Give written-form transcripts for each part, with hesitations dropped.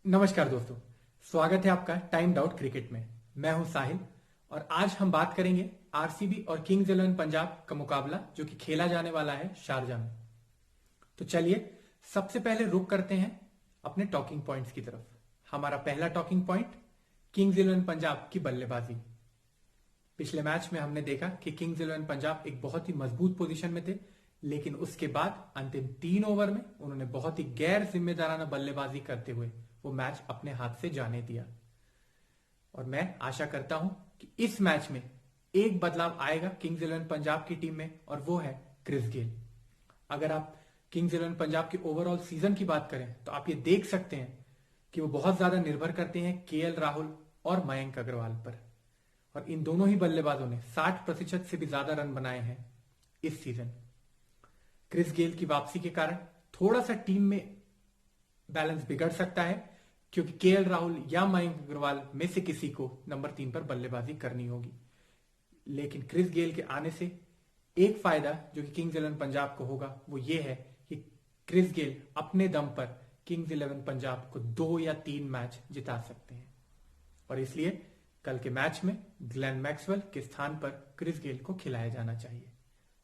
नमस्कार दोस्तों, स्वागत है आपका टाइम आउट क्रिकेट में। मैं हूं साहिल और आज हम बात करेंगे आरसीबी और किंग्स इलेवन पंजाब का मुकाबला जो कि खेला जाने वाला है शारजा में। तो चलिए सबसे पहले रुक करते हैं अपने टॉकिंग पॉइंट्स की तरफ। हमारा पहला talking point Kings eleven Punjab की बल्लेबाजी। पिछले मैच में हमने देखा कि किंग्स इलेवन पंजाब एक बहुत ही मजबूत पोजीशन में थे, लेकिन उसके बाद अंतिम 3 ओवर में उन्होंने बहुत ही गैर जिम्मेदाराना बल्लेबाजी करते हुए वो मैच अपने हाथ से जाने दिया। और मैं आशा करता हूं कि इस मैच में एक बदलाव आएगा किंग्स इलेवन पंजाब की टीम में, और वो है क्रिस गेल। अगर आप किंग्स इलेवन पंजाब के ओवरऑल सीजन की बात करें तो आप ये देख सकते हैं कि वो बहुत ज्यादा निर्भर करते हैं केएल राहुल और मयंक अग्रवाल पर, और इन दोनों ही बल्लेबाजों ने 60% से भी ज्यादा रन बनाए हैं इस सीजन। क्रिस गेल की वापसी के कारण थोड़ा सा टीम में बैलेंस बिगड़ सकता है, क्योंकि केएल राहुल या मयंक अग्रवाल में से किसी को नंबर 3 पर बल्लेबाजी करनी होगी। लेकिन क्रिस गेल के आने से एक फायदा जो कि किंग्स इलेवन पंजाब को होगा वो ये है कि क्रिस गेल अपने दम पर किंग्स इलेवन पंजाब को 2 या 3 मैच जिता सकते हैं, और इसलिए कल के मैच में ग्लेन मैक्सवेल के स्थान पर क्रिस गेल को खिलाया जाना चाहिए।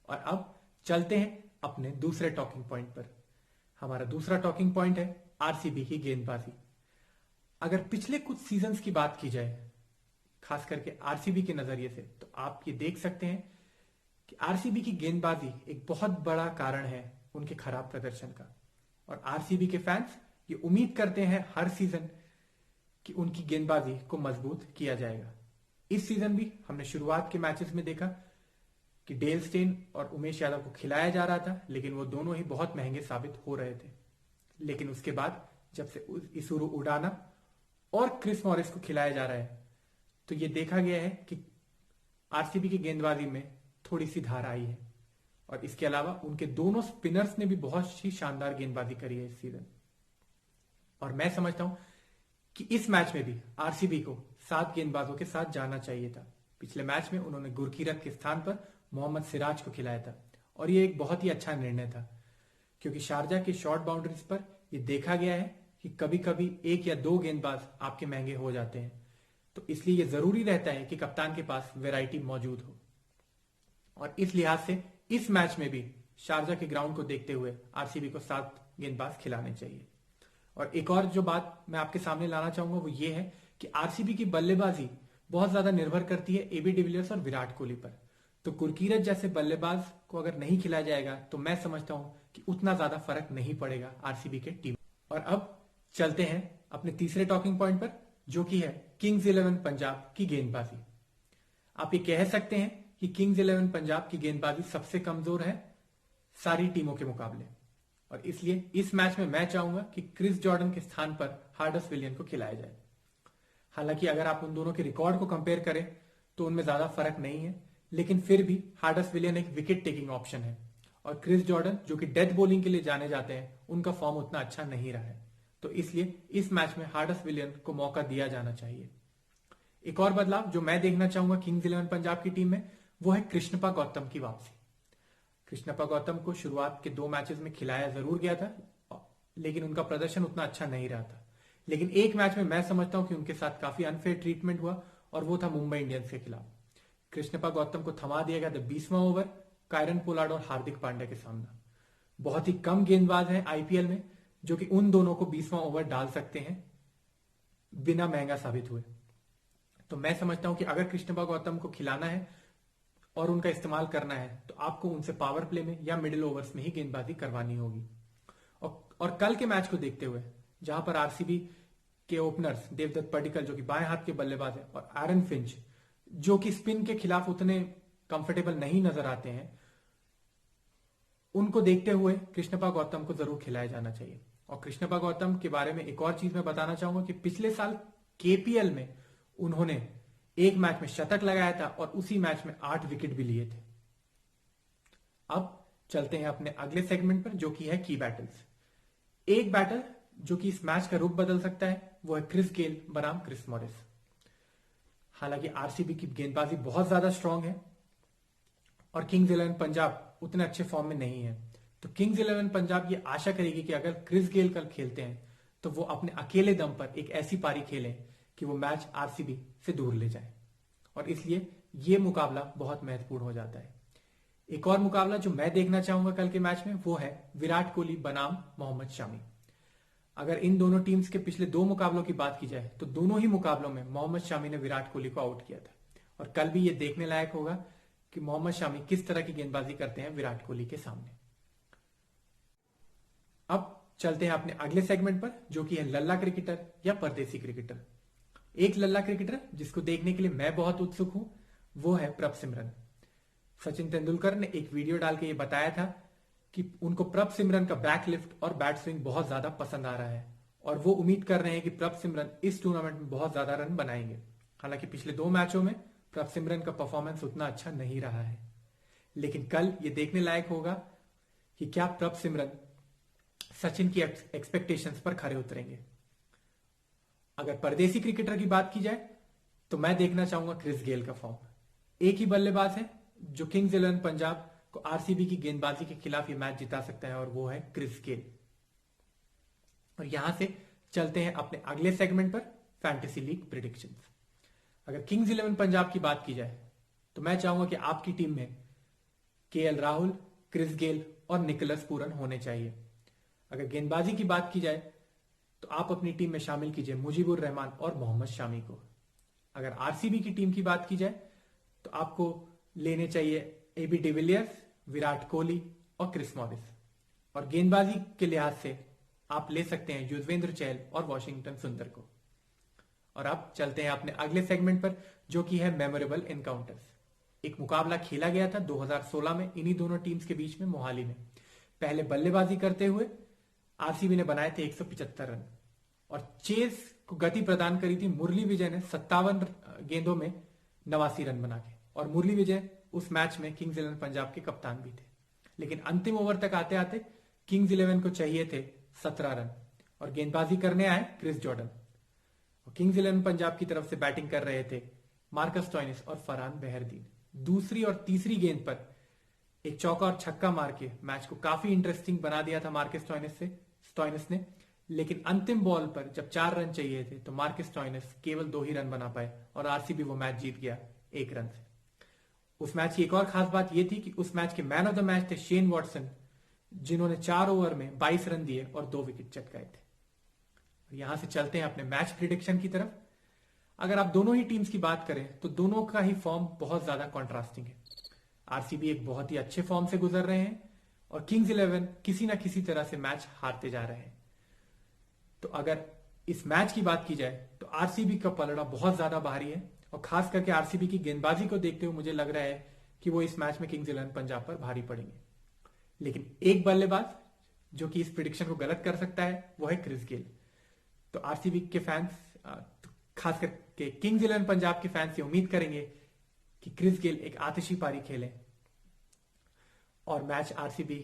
और अब चलते हैं अपने दूसरे टॉकिंग पॉइंट पर। हमारा दूसरा टॉकिंग पॉइंट है आरसीबी की गेंदबाजी। अगर पिछले कुछ सीजन्स की बात की जाए, खास करके आरसीबी के नजरिए से, तो आप ये देख सकते हैं कि आरसीबी की गेंदबाजी एक बहुत बड़ा कारण है उनके खराब प्रदर्शन का। और आरसीबी के फैंस ये उम्मीद करते हैं हर सीजन कि उनकी गेंदबाजी को मजबूत किया जाएगा। इस सीजन भी हमने शुरुआत के मैचेस में देखा कि डेल स्टेन और उमेश यादव को खिलाया जा रहा था, लेकिन वो दोनों ही बहुत महंगे साबित हो रहे थे। लेकिन उसके बाद जब से इसुरु उडाना और क्रिस मॉरिस को खिलाया जा रहा है, तो ये देखा गया है कि आरसीबी की गेंदबाजी में थोड़ी सी धार आई है। और इसके अलावा उनके दोनों स्पिनर्स ने भी बहुत ही शानदार गेंदबाजी करी है इस सीजन। और मैं समझता हूं कि इस मैच में भी आरसीबी को 7 गेंदबाजों के साथ जाना चाहिए था। पिछले मैच में उन्होंने गुरकीरत के स्थान पर मोहम्मद सिराज को खिलाया था, और ये एक बहुत ही अच्छा निर्णय था, क्योंकि शारजा के शॉर्ट बाउंड्रीज पर यह देखा गया है कि कभी कभी 1 या 2 गेंदबाज आपके महंगे हो जाते हैं। तो इसलिए यह जरूरी रहता है कि कप्तान के पास वैरायटी मौजूद हो। और इस लिहाज से इस मैच में भी शारजा के ग्राउंड को देखते हुए आरसीबी को 7 गेंदबाज खिलाने चाहिए। और एक और जो बात मैं आपके सामने लाना चाहूंगा वो ये है कि आरसीबी की बल्लेबाजी बहुत ज्यादा निर्भर करती है एबी डिविलियर्स और विराट कोहली पर। तो गुरकीरत जैसे बल्लेबाज को अगर नहीं खिलाया जाएगा तो मैं समझता हूं कि उतना ज्यादा फर्क नहीं पड़ेगा आरसीबी के टीम। और अब चलते हैं अपने तीसरे टॉकिंग पॉइंट पर, जो कि है किंग्स इलेवन पंजाब की गेंदबाजी। आप ये कह सकते हैं कि किंग्स इलेवन पंजाब की गेंदबाजी सबसे कमजोर है सारी टीमों के मुकाबले, और इसलिए इस मैच में मैं चाहूंगा कि क्रिस जॉर्डन के स्थान पर हार्डस विलियन को खिलाया जाए। हालांकि अगर आप उन दोनों के रिकॉर्ड को कंपेयर करें तो उनमें ज्यादा फर्क नहीं है, लेकिन फिर भी हार्डस विलियन एक विकेट टेकिंग ऑप्शन है, और क्रिस जॉर्डन जो कि डेथ बॉलिंग के लिए जाने जाते हैं, उनका फॉर्म उतना अच्छा नहीं रहा है। तो इसलिए इस मैच में हार्डस विलियन को मौका दिया जाना चाहिए। एक और बदलाव जो मैं देखना चाहूंगा किंग्स इलेवन पंजाब की टीम में, वो है कृष्णप्पा गौतम की वापसी। कृष्णप्पा गौतम को शुरुआत के 2 मैचेस में खिलाया जरूर गया था, लेकिन उनका प्रदर्शन उतना अच्छा नहीं रहा था। लेकिन एक मैच में मैं समझता हूं कि उनके साथ काफी अनफेयर ट्रीटमेंट हुआ, और वो था मुंबई इंडियंस के खिलाफ। कृष्णप्पा गौतम को थमा दिया गया था 20वां ओवर कायरन पोलार्ड और हार्दिक पांड्या के सामने। बहुत ही कम गेंदबाज हैं आईपीएल में जो कि उन दोनों को 20वां ओवर डाल सकते हैं बिना महंगा साबित हुए। तो मैं समझता हूं कि अगर कृष्णप्पा गौतम को खिलाना है और उनका इस्तेमाल करना है तो आपको उनसे पावर प्ले में या मिडिल ओवर्स में ही गेंदबाजी करवानी होगी। और कल के मैच को देखते हुए, जहां पर आरसीबी के ओपनर्स देवदत्त पडिक्कल जो कि बाएं हाथ के बल्लेबाज है, और एरन फिंच जो कि स्पिन के खिलाफ उतने कंफर्टेबल नहीं नजर आते हैं, उनको देखते हुए कृष्णप्पा गौतम को जरूर खिलाया जाना चाहिए। और कृष्णप्पा गौतम के बारे में एक और चीज मैं बताना चाहूंगा कि पिछले साल केपीएल में उन्होंने एक मैच में शतक लगाया था और उसी मैच में 8 विकेट भी लिए थे। अब चलते हैं अपने अगले सेगमेंट पर, जो कि है की बैटल्स। एक बैटल जो कि इस मैच का रुख बदल सकता है वो है क्रिस गेल बनाम क्रिस मॉरिस। हालांकि आरसीबी की गेंदबाजी बहुत ज्यादा स्ट्रांग है और किंग्स इलेवन पंजाब उतने अच्छे फॉर्म में नहीं है, तो किंग्स इलेवन पंजाब ये आशा करेगी कि अगर क्रिस गेल कल खेलते हैं तो वो अपने अकेले दम पर एक ऐसी पारी खेलें कि वो मैच आरसीबी से दूर ले जाए, और इसलिए ये मुकाबला बहुत महत्वपूर्ण हो जाता है। एक और मुकाबला जो मैं देखना चाहूंगा कल के मैच में वो है विराट कोहली बनाम मोहम्मद शामी। अगर इन दोनों टीम्स के पिछले 2 मुकाबलों की बात की जाए तो दोनों ही मुकाबलों में मोहम्मद शामी ने विराट कोहली को आउट किया था, और कल भी ये देखने लायक होगा कि मोहम्मद शामी किस तरह की गेंदबाजी करते हैं विराट कोहली के सामने। अब चलते हैं अपने अगले सेगमेंट पर, जो कि है लल्ला क्रिकेटर या परदेसी क्रिकेटर। एक लल्ला क्रिकेटर जिसको देखने के लिए मैं बहुत उत्सुक हूं वो है प्रभ सिमरन। सचिन तेंदुलकर ने एक वीडियो डाल के ये बताया था कि उनको प्रभ सिमरन का बैकलिफ्ट और बैट स्विंग बहुत ज्यादा पसंद आ रहा है, और वो उम्मीद कर रहे हैं कि प्रभ सिमरन इस टूर्नामेंट में बहुत ज्यादा रन बनाएंगे। हालांकि पिछले 2 मैचों में प्रभ सिमरन का परफॉर्मेंस उतना अच्छा नहीं रहा है, लेकिन कल ये देखने लायक होगा कि क्या प्रभ सिमरन सचिन की एक्सपेक्टेशंस पर खरे उतरेंगे। अगर परदेसी क्रिकेटर की बात की जाए तो मैं देखना चाहूंगा क्रिस गेल का फॉर्म। एक ही बल्लेबाज है जो किंग्स 11 पंजाब को आरसीबी की गेंदबाजी के खिलाफ ये मैच जिता सकता है, और वो है क्रिस गेल। और यहां से चलते हैं अपने अगले सेगमेंट पर, फैंटेसी लीग प्रेडिक्शंस। अगर किंग्स 11 पंजाब की बात की जाए तो मैं चाहूंगा कि आपकी टीम में केएल राहुल, क्रिस गेल और निकोलस पूरन होने चाहिए। अगर गेंदबाजी की बात की जाए तो आप अपनी टीम में शामिल कीजिए मुजीबुर रहमान और मोहम्मद शामी को। अगर आरसीबी की टीम की बात की जाए तो आपको लेने चाहिए एबी डिविलियर्स, विराट कोहली और क्रिस मॉरिस। और गेंदबाजी के लिहाज से आप ले सकते हैं युजवेंद्र चहल और वॉशिंगटन सुंदर को। और अब चलते हैं अपने अगले सेगमेंट पर, जो कि है मेमोरेबल एनकाउंटर्स। एक मुकाबला खेला गया था 2016 में इन्हीं दोनों टीम्स के बीच में मोहाली में। पहले बल्लेबाजी करते हुए आरसीबी ने बनाए थे 175 रन, और चेस को गति प्रदान करी थी मुरली विजय ने 57 गेंदों में 89 रन बना के। और मुरली विजय उस मैच में किंग्स 11 पंजाब के कप्तान भी थे। लेकिन अंतिम ओवर तक आते आते किंग्स 11 को चाहिए थे 17 रन, और गेंदबाजी करने आए क्रिस जॉर्डन। किंग्स 11 पंजाब की तरफ से बैटिंग कर रहे थे मार्कस स्टोइनिस और फरहान बहरदीन। दूसरी और तीसरी गेंद पर एक चौका और छक्का मार के मैच को काफी इंटरेस्टिंग बना दिया था मार्कस स्टोइनिस ने। लेकिन अंतिम बॉल पर जब 4 रन चाहिए थे तो मार्कस स्टोइनिस केवल 2 ही रन बना पाए, और आरसीबी वो मैच जीत गया 1 रन से। उस मैच की एक और खास बात यह थी कि उस मैच के मैन ऑफ द मैच थे शेन वॉटसन, जिन्होंने 4 ओवर में 22 रन दिए और 2 विकेट चटकाए थे। यहां से चलते हैं अपने मैच प्रिडिक्शन की तरफ। अगर आप दोनों ही टीम्स की बात करें तो दोनों का ही फॉर्म बहुत ज्यादा कॉन्ट्रास्टिंग है। आरसीबी एक बहुत ही अच्छे फॉर्म से गुजर रहे हैं, और किंग्स 11 किसी ना किसी तरह से मैच हारते जा रहे हैं। तो अगर इस मैच की बात की जाए तो आरसीबी का पलड़ा बहुत ज्यादा भारी है, और खास करके आरसीबी की गेंदबाजी को देखते हुए मुझे लग रहा है कि वो इस मैच में किंग्स 11 पंजाब पर भारी पड़ेंगे। लेकिन एक बल्लेबाज जो कि इस प्रिडिक्शन को गलत कर सकता है वो है क्रिस गेल। तो आरसीबी के फैंस, खास करके किंग्स 11 पंजाब के फैंस ये उम्मीद करेंगे कि क्रिस गेल एक आतिशी पारी खेलें और मैच आरसीबी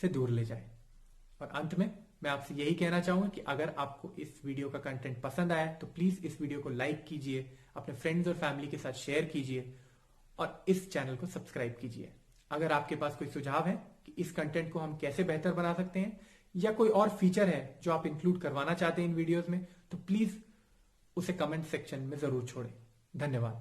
से दूर ले जाए। और अंत में मैं आपसे यही कहना चाहूंगा कि अगर आपको इस वीडियो का कंटेंट पसंद आया तो प्लीज इस वीडियो को लाइक कीजिए, अपने फ्रेंड्स और फैमिली के साथ शेयर कीजिए, और इस चैनल को सब्सक्राइब कीजिए। अगर आपके पास कोई सुझाव है कि इस कंटेंट को हम कैसे बेहतर बना सकते हैं, या कोई और फीचर है जो आप इंक्लूड करवाना चाहते हैं इन वीडियोस में, तो प्लीज उसे कमेंट सेक्शन में जरूर छोड़ें। धन्यवाद।